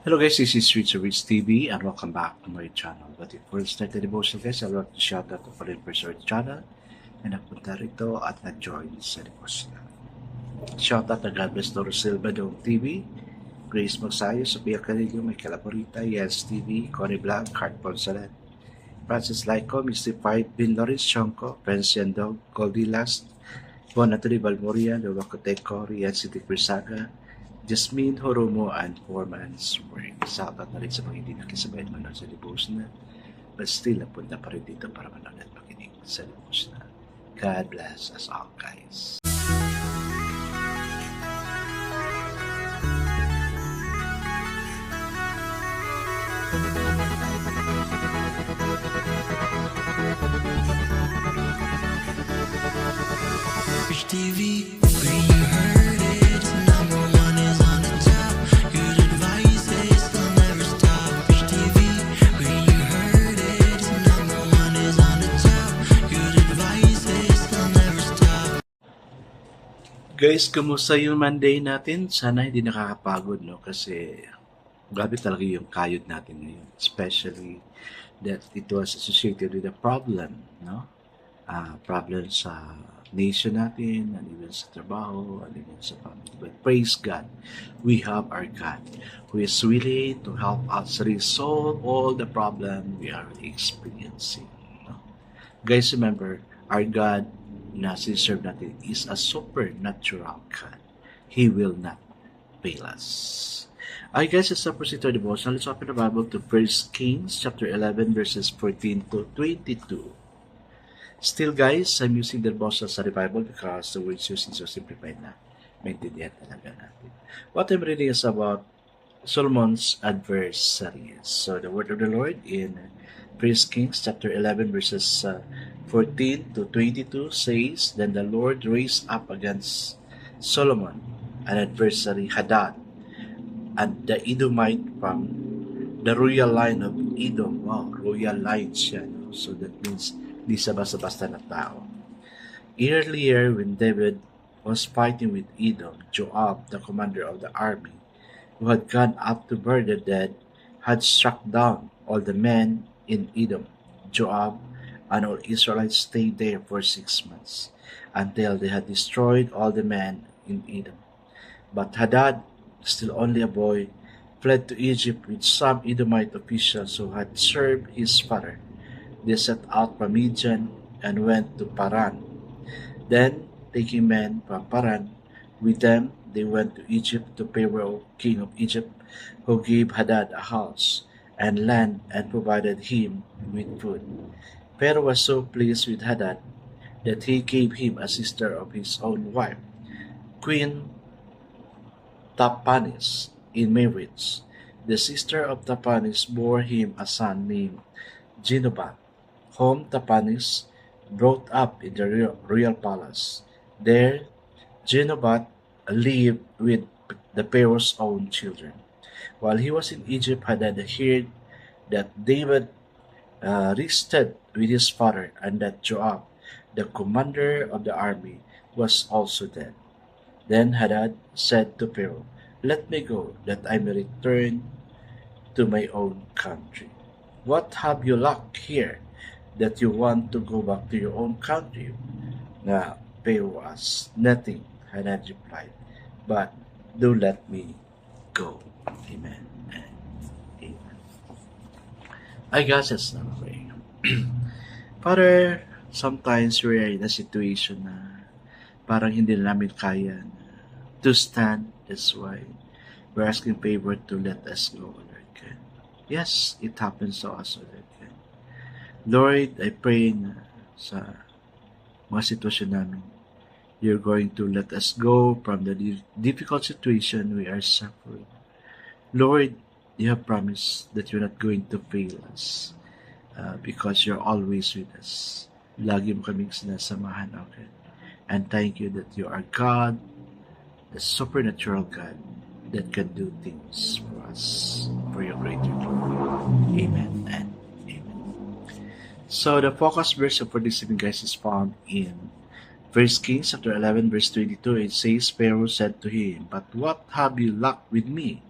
Hello guys, this is Rich TV and welcome back to my channel. But before we start the devotion guys, I want to shout out to Pauline Person channel na napunta rito at nag-join sa devotion. Shout out to God Bless Doro Silva Dong TV, Grace Magsayo, Sophia Carillo, Michaela Borita, Yes TV, Connie Blanc, Heart Ponsalan, Francis Laico, Mystified, Bin Loris, Chonko, Pensian Dog, Goldie Last, Bonaturi Balmoria, Luwacoteco, Rian City Crisaga, Jasmine Horomo and Foreman's Work. Shoutout na rin sa mga hindi nakisabay manood sa devotional but still napunta pa rin dito para manood at makinig sa devotional. God bless us all guys. Rich TV, where you heard it, number one is on the top. Good advice is they'll never stop. Rich TV, where you heard it, number one is on the top. Good advice is they'll never stop. Guys, kumusta yung Monday natin? Sana hindi nakakapagod, no? Kasi grabe talaga yung kayod natin ngayon. Especially that it was associated with a problem, no? Problem sa nation natin, and even sa trabaho, and even sa family. But praise God, we have our God who is willing to help us resolve all the problem we are experiencing. No? Guys, remember, our God na siserve natin is a supernatural God. He will not fail us. Alright guys, let's proceed to our devotion. Let's open the Bible to 1 Kings chapter 11 verses 14 to 22. Still guys, I'm using the devotional study Bible because the words used is so simplified na maintindihan talaga natin. What I'm reading is about Solomon's adversaries. So the word of the Lord in 1 Kings chapter 11 verses 14 to 22 says, Then the Lord raised up against Solomon an adversary, Hadad, and the Edomite from the royal line of Edom. Wow, royal line siya. No? So that means di sa basta-basta na tao. Earlier, when David was fighting with Edom, Joab, the commander of the army, who had gone up to bury the dead, had struck down all the men in Edom. Joab and all Israelites stayed there for 6 months, until they had destroyed all the men in Edom. But Hadad, still only a boy, fled to Egypt with some Edomite officials who had served his father. They set out from Midian and went to Paran. Then, taking men from Paran with them, they went to Egypt to Pharaoh, king of Egypt, who gave Hadad a house and land and provided him with food. Pharaoh was so pleased with Hadad that he gave him a sister of his own wife, Queen Tahpenes in Meroz. The sister of Tahpenes bore him a son named Genubat, whom Tahpenes brought up in the royal palace. There, Genubat lived with the Pharaoh's own children. While he was in Egypt, Hadad heard that David rested with his father and that Joab, the commander of the army, was also dead. Then Hadad said to Pharaoh, Let me go, that I may return to my own country. What have you lacked here, that you want to go back to your own country? Now, Pharaoh asked, Nothing, Hadad replied, but do let me go. Amen and amen. I guess that's not way. Father, sometimes we're in a situation na parang hindi namin kaya to stand. That's why we're asking favor to let us go, Lord God. Yes, it happens to us, Lord God. Lord, I pray na sa mga sitwasyon namin, you're going to let us go from the difficult situation we are suffering. Lord, you have promised that you're not going to fail us because you're always with us. Lagi mo kaming sinasamahan, okay? And thank you that you are God, the supernatural God that can do things for us, for your greater glory. Amen and amen. So the focus verse for this evening, guys, is found in First Kings chapter 11 verse 22, it says, Pharaoh said to him, But what have you lacked with me,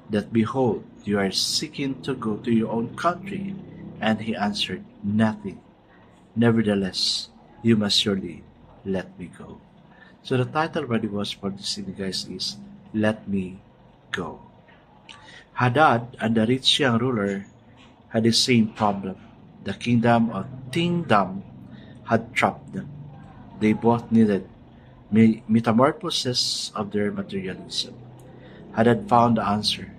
that behold, you are seeking to go to your own country? And he answered, Nothing. Nevertheless, you must surely let me go. So the title already was for this CD, guys, is Let Me Go. Hadad and the rich young ruler had the same problem. The kingdom of kingdom had trapped them. They both needed metamorphosis of their materialism. Hadad found the answer.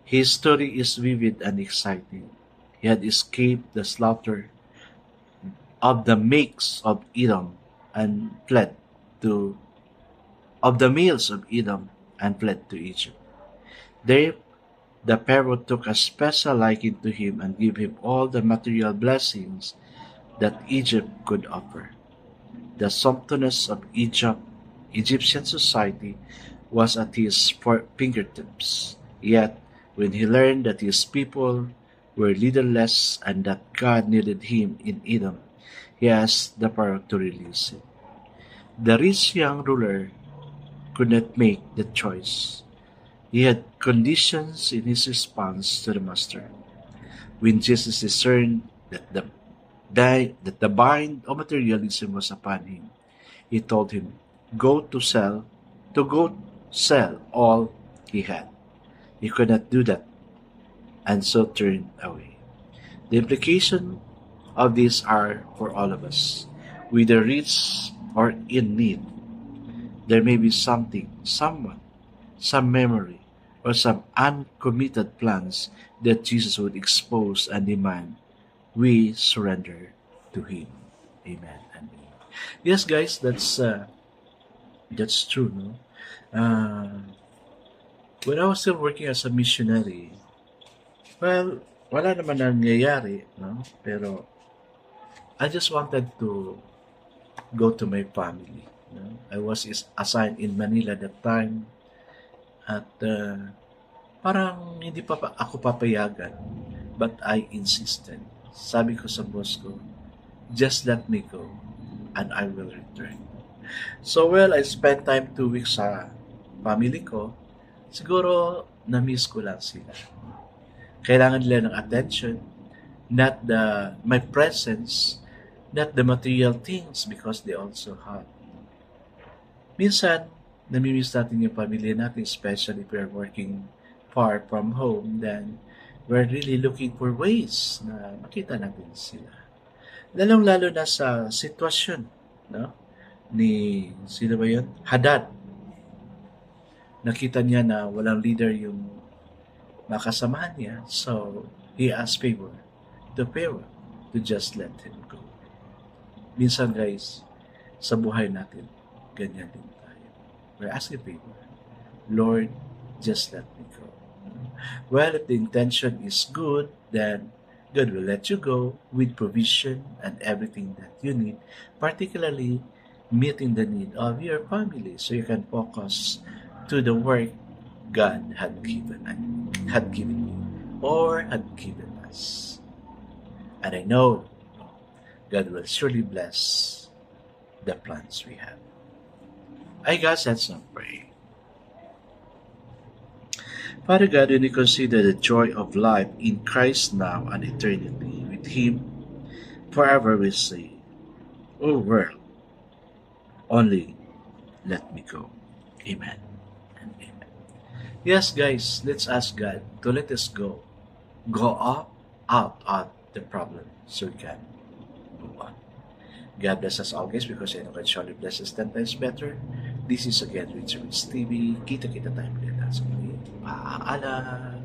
His story is vivid and exciting. He had escaped the slaughter of the makes of Edom and fled to of the males of Edom and fled to Egypt. There the Pharaoh took a special liking to him and gave him all the material blessings that Egypt could offer. The sumptuousness of Egyptian society was at his fingertips. Yet, when he learned that his people were leaderless and that God needed him in Edom, he asked the Pharaoh to release him. The rich young ruler could not make the choice. He had conditions in his response to the master. When Jesus discerned that the bind of materialism was upon him, he told him, go sell all he had. He could not do that, and so turned away. The implication of these are for all of us, whether rich or in need. There may be something, someone, some memory, or some uncommitted plans that Jesus would expose and demand we surrender to Him. Amen and amen. Yes, guys, that's true. No, when I was still working as a missionary, well, wala naman nangyayari, no? Pero I just wanted to go to my family. No? I was assigned in Manila that time, at parang hindi pa ako papayagan, but I insisted. Sabi ko sa boss ko, just let me go and I will return. So well, I spent time 2 weeks sa family ko. Siguro na-miss ko lang sila. Kailangan nila ng attention, not my presence, not the material things, because they also have. Minsan, namimiss natin yung pamilya natin, especially if we're working far from home, then we're really looking for ways na makita natin sila. Lalong-lalo na sa sitwasyon, no? Ni, sino ba yun? Hadad. Nakita niya na walang leader yung makasamahan niya, so he asked favor to Pharaoh to just let him go. Minsan, guys, sa buhay natin, ganyan din tayo. We're asking favor. Lord, just let me go. Well, if the intention is good, then God will let you go with provision and everything that you need, particularly meeting the need of your family, so you can focus to the work God had given you or had given us. And I know God will surely bless the plans we have. I guess let's not pray. Father God, when we consider the joy of life in Christ now and eternity with Him, forever we say, O world, only let me go. Amen and amen. Yes, guys, let's ask God to let us go. Go out of the problem so we can move on. God bless us always, because I know God surely blesses 10 times better. This is again Richard TV. Kita-kita tayo ulit sa muli. Paalam!